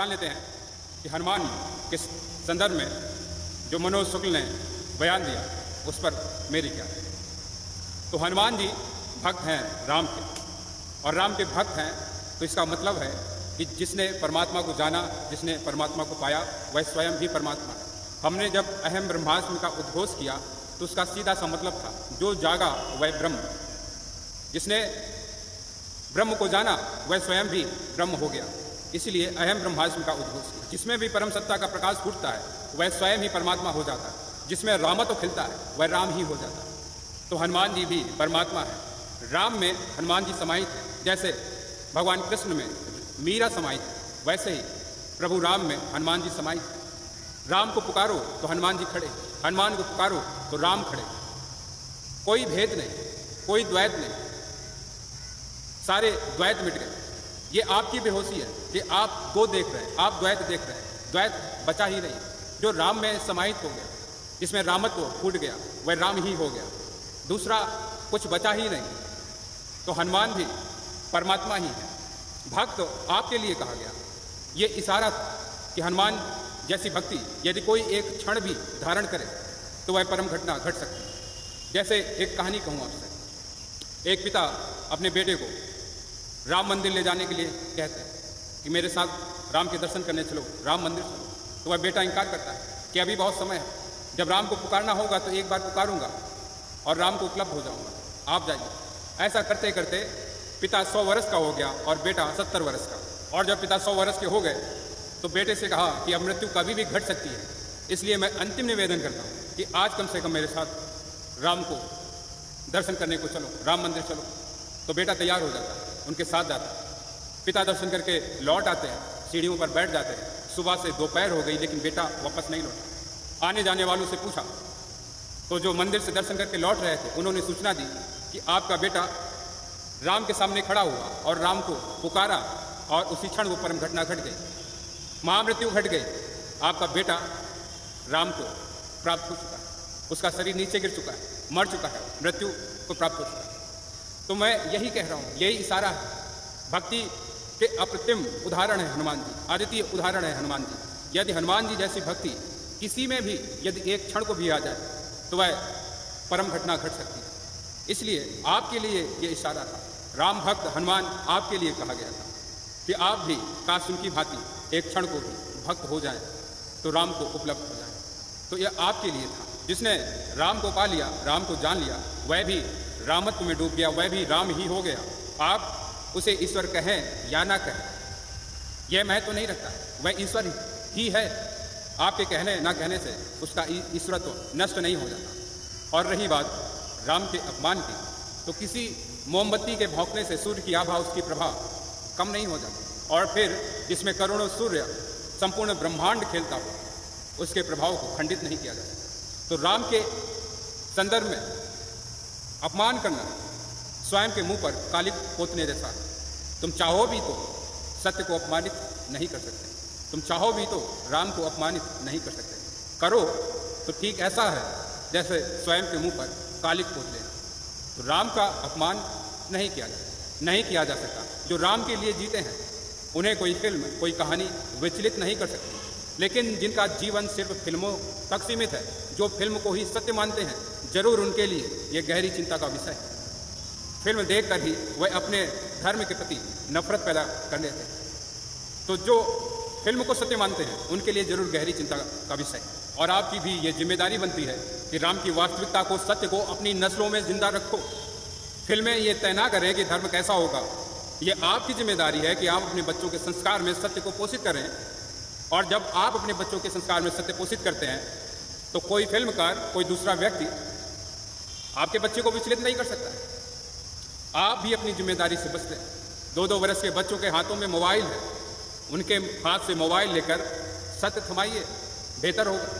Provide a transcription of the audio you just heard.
जान लेते हैं कि हनुमान के संदर्भ में जो मनोज शुक्ल ने बयान दिया उस पर मेरी क्या है। तो हनुमान जी भक्त हैं राम के, और राम के भक्त हैं तो इसका मतलब है कि जिसने परमात्मा को जाना, जिसने परमात्मा को पाया, वह स्वयं भी परमात्मा है। हमने जब अहम ब्रह्मास्मि का उद्घोष किया तो उसका सीधा सा मतलब था जो जागा वह ब्रह्म, जिसने ब्रह्म को जाना वह स्वयं भी ब्रह्म हो गया। इसलिए अहम ब्रह्मास्मि का उद्घोष किया। जिसमें भी परम सत्ता का प्रकाश फूटता है वह स्वयं ही परमात्मा हो जाता है। जिसमें रामत्व खिलता है वह राम ही हो जाता है। तो हनुमान जी भी परमात्मा है। राम में हनुमान जी समाहित है, जैसे भगवान कृष्ण में मीरा समाहित है, वैसे ही प्रभु राम में हनुमान जी समाहित है। राम को पुकारो तो हनुमान जी खड़े, हनुमान को पुकारो तो राम खड़े। कोई भेद नहीं, कोई द्वैत नहीं, सारे द्वैत मिट गए। ये आपकी बेहोशी है कि आप दो देख रहे हैं, आप द्वैत देख रहे हैं, द्वैत बचा ही नहीं। जो राम में समाहित हो गया, जिसमें रामत्व फूट गया, वह राम ही हो गया, दूसरा कुछ बचा ही नहीं। तो हनुमान भी परमात्मा ही है। भक्त आपके लिए कहा गया। ये इशारा था कि हनुमान जैसी भक्ति यदि कोई एक क्षण भी धारण करे तो वह परम घटना घट सकती है। जैसे एक कहानी कहूँ आपसे। एक पिता अपने बेटे को राम मंदिर ले जाने के लिए कहते हैं कि मेरे साथ राम के दर्शन करने चलो, राम मंदिर चलो। तो वह बेटा इनकार करता है कि अभी बहुत समय है, जब राम को पुकारना होगा तो एक बार पुकारूंगा और राम को उपलब्ध हो जाऊंगा, आप जाइए। ऐसा करते करते पिता 100 वर्ष का हो गया और बेटा 70 वर्ष का। और जब पिता 100 वर्ष के हो गए तो बेटे से कहा कि अब मृत्यु कभी भी घट सकती है, इसलिए मैं अंतिम निवेदन करता हूँ कि आज कम से कम मेरे साथ राम को दर्शन करने को चलो, राम मंदिर चलो। तो बेटा तैयार हो जाता है, उनके साथ जाता है। पिता दर्शन करके लौट आते हैं, सीढ़ियों पर बैठ जाते हैं। सुबह से दोपहर हो गई लेकिन बेटा वापस नहीं लौटा। आने जाने वालों से पूछा तो जो मंदिर से दर्शन करके लौट रहे थे उन्होंने सूचना दी कि आपका बेटा राम के सामने खड़ा हुआ और राम को पुकारा और उसी क्षण वो परम घटना घट गई, महामृत्यु घट गई। आपका बेटा राम को प्राप्त हो चुका है, उसका शरीर नीचे गिर चुका है, मर चुका है, मृत्यु को प्राप्त हो चुका है। तो मैं यही कह रहा हूँ, यही इशारा है। भक्ति के अप्रतिम उदाहरण है हनुमान जी, अद्वितीय उदाहरण है हनुमान जी। यदि हनुमान जी जैसी भक्ति किसी में भी यदि एक क्षण को भी आ जाए तो वह परम घटना घट सकती है। इसलिए आपके लिए ये इशारा था। राम भक्त हनुमान आपके लिए कहा गया था कि आप भी काश उनकी भांति एक क्षण को भी भक्त हो जाएं तो राम को उपलब्ध हो जाएं। तो यह आपके लिए था। जिसने राम को पा लिया, राम को जान लिया, वह भी रामत्व में डूब गया, वह भी राम ही हो गया। आप उसे ईश्वर कहें या ना कहें, यह महत्व तो नहीं रखता, वह ईश्वर ही है। आपके कहने ना कहने से उसका ईश्वरत्व नष्ट नहीं हो जाता। और रही बात राम के अपमान की, तो किसी मोमबत्ती के भौंकने से सूर्य की आभा, उसकी प्रभा कम नहीं हो जाती। और फिर जिसमें करोड़ों सूर्य संपूर्ण ब्रह्मांड खेलता हो, उसके प्रभाव को खंडित नहीं किया जा सकता। तो राम के संदर्भ में अपमान करना स्वयं के मुंह पर कालिक पोतने जैसा है। तुम चाहो भी तो सत्य को अपमानित नहीं कर सकते, तुम चाहो भी तो राम को अपमानित नहीं कर सकते। करो तो ठीक ऐसा है जैसे स्वयं के मुंह पर कालिक पोत लेना। तो राम का अपमान नहीं किया जा सकता। जो राम के लिए जीते हैं उन्हें कोई फिल्म, कोई कहानी विचलित नहीं कर सकती। लेकिन जिनका जीवन सिर्फ फिल्मों तक सीमित है, जो फिल्म को ही सत्य मानते हैं, जरूर उनके लिए ये गहरी चिंता का विषय है। फिल्म देखकर ही वह अपने धर्म के प्रति नफरत पैदा कर लेते हैं। तो जो फिल्म को सत्य मानते हैं उनके लिए जरूर गहरी चिंता का विषय है। और आपकी भी ये जिम्मेदारी बनती है कि राम की वास्तविकता को, सत्य को अपनी नस्लों में जिंदा रखो। फिल्में ये तय ना करें कि धर्म कैसा होगा। ये आपकी जिम्मेदारी है कि आप अपने बच्चों के संस्कार में सत्य को पोषित करें। और जब आप अपने बच्चों के संस्कार में सत्य पोषित करते हैं तो कोई फिल्मकार, कोई दूसरा व्यक्ति आपके बच्चे को विचलित नहीं कर सकता है। आप भी अपनी जिम्मेदारी से बचते हैं। 2-2 वर्ष के बच्चों के हाथों में मोबाइल है, उनके हाथ से मोबाइल लेकर सत्य थमाइए, बेहतर होगा।